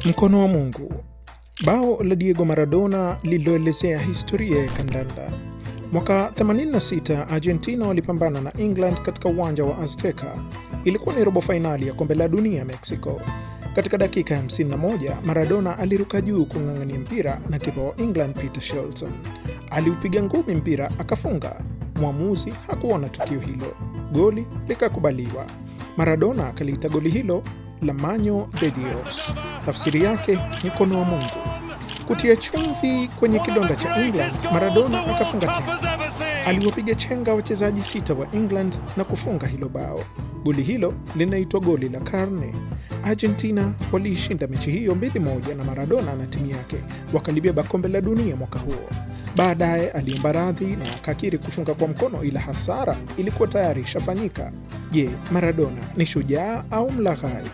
Mkono wa Mungu. Bao la Diego Maradona lililoelezea historia ya kandanda. Mwaka 86 Argentina walipambana na England katika uwanja wa Azteca. Ilikuwa ni robo fainali ya kombe la dunia Mexico. Katika dakika ya 51 Maradona aliruka juu kung'ang'ania mpira na kipa wa England Peter Shilton aliupiga ngumi mpira akafunga. Mwamuzi hakuona tukio hilo, goli likakubaliwa. Maradona akaliita goli hilo La Mano de Dios, tafsiri yake mkono wa Mungu. Kutia chumvi kwenye kidonda cha England, Maradona akafunga tena. Aliwapiga chenga wachezaji 6 wa England na kufunga hilo bao. Goli hilo linaitwa goli la karne. Argentina waliishinda mechi hiyo 2-1 na Maradona na timu yake wakalibeba kombe la dunia mwaka huo. Baadaye aliomba radhi na akakiri kufunga kwa mkono, ila hasara ilikuwa tayari ishafanyika. Je, Maradona ni shujaa au mlaghai?